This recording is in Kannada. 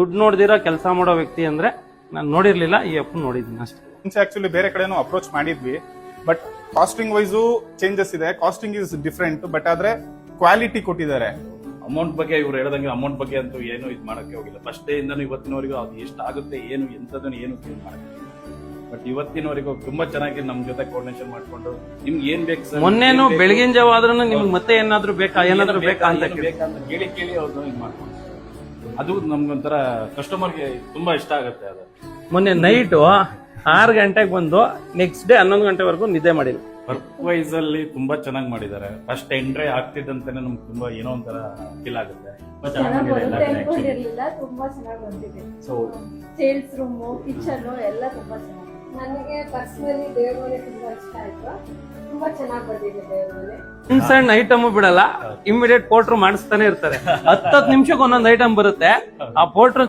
ದುಡ್ಡು ನೋಡ್ದಿರೋ ಕೆಲಸ ಮಾಡೋ ವ್ಯಕ್ತಿ ಅಂದ್ರೆ ನಾನು ನೋಡಿರ್ಲಿಲ್ಲ, ಈ ಅಪ್ಪ ನೋಡಿದ್ದೀನಿ ಅಷ್ಟೇ. ಮುಂಚೆ ಆಕ್ಚುಲಿ ಬೇರೆ ಕಡೆನೂ ಅಪ್ರೋಚ್ ಮಾಡಿದ್ವಿ, ಬಟ್ ಕಾಸ್ಟಿಂಗ್ ವೈಸು ಚೇಂಜಸ್ ಇದೆ. ಕಾಸ್ಟಿಂಗ್ ಇಸ್ ಡಿಫ್ರೆಂಟ್, ಬಟ್ ಆದ್ರೆ ಕ್ವಾಲಿಟಿ ಕೊಟ್ಟಿದ್ದಾರೆ. ಅಮೌಂಟ್ ಬಗ್ಗೆ ಇವ್ರು ಹೇಳ್ದಂಗೆ ಅಮೌಂಟ್ ಬಗ್ಗೆ ಅಂತೂ ಏನು ಇದು ಮಾಡಕ್ಕೆ ಹೋಗಿಲ್ಲ. ಫಸ್ಟ್ ಡೇ ಇಂದನೂ ಇವತ್ತಿನವರೆಗೂ ಅದು ಎಷ್ಟು ಆಗುತ್ತೆ ಏನು ಎಂತದನ್ನು ಏನು ಕ್ಲೀನ್ ಮಾಡಕ್ಕೆ. ಬಟ್ ಇವತ್ತಿನವರೆಗೂ ತುಂಬಾ ಚೆನ್ನಾಗಿ ನಮ್ ಜೊತೆ ಕೋರ್ಡಿನೇಷನ್ ಮಾಡ್ಕೊಂಡು ನಿಮ್ಗೆ ಏನ್ ಬೇಕು ಸರ್, ಮೊನ್ನೆನು ಬೆಳಗಿನ ಜಾವ ಆದ್ರೂ ನಿಮ್ಗೆ ಮತ್ತೆ ಏನಾದ್ರು ಬೇಕಾ ಏನಾದ್ರು ಬೇಕಾ ಅಂತ ಕೇಳಿ ಅವ್ರನ್ನ ಇದು ಮಾಡ್ಕೊಂಡು ಅದು ನಮ್ಗೊಂಥರ ಕಸ್ಟಮರ್ಗೆ ತುಂಬಾ ಇಷ್ಟ ಆಗುತ್ತೆ. ಅದು ಮೊನ್ನೆ ನೈಟ್ 6 ಗಂಟೆಗೆ ಬಂದು ನೆಕ್ಸ್ಟ್ ಡೇ 11 ಗಂಟೆವರೆಗೂ ನಿದ್ದೆ ಮಾಡಿಲ್ಲ. ವರ್ಕ್ ವೈಸ್ ಅಲ್ಲಿ ತುಂಬಾ ಚೆನ್ನಾಗಿ ಮಾಡಿದ್ದಾರೆ. ಫಸ್ಟ್ ಎಂಟ್ರಿ ಆಗ್ತಿದ್ದಂತೆನೆ ನಮ್ಗೆ ತುಂಬಾ ಏನೋ ಒಂಥರ ಫೀಲ್ ಆಗುತ್ತೆ. ಚೆನ್ನಾಗಿ ಬರುತ್ತೆ ಅನ್ಕೊಂಡಿರ್ಲಿಲ್ಲ, ತುಂಬಾ ಚೆನ್ನಾಗಿ ಬಂದಿದೆ. ಸೊ ಸೇಲ್ಸ್ ರೂಮು, ಕಿಚನ್ ಎಲ್ಲ ತುಂಬಾ ಚೆನ್ನಾಗಿ. ನನಗೆ ಪರ್ಸನಲಿ ದೇವ್ರ ಮನೆ ತುಂಬಾ ಇಷ್ಟ ಆಯ್ತು. ತುಂಬಾ ಚೆನ್ನಾಗಿ ಬಂದಿದೆ ದೇವ್ರ ಮನೆ. ಸಣ್ಣ ಐಟಮ್ ಬಿಡಲ್ಲ, ಇಮಿಡಿಯೇಟ್ ಪೋಟ್ರು ಮಾಡಿಸ್ತಾನೆ ಇರ್ತಾರೆ. 10 ನಿಮಿಷಕ್ಕೆ ಒಂದೊಂದು ಐಟಮ್ ಬರುತ್ತೆ. ಆ ಪೋಟ್ರು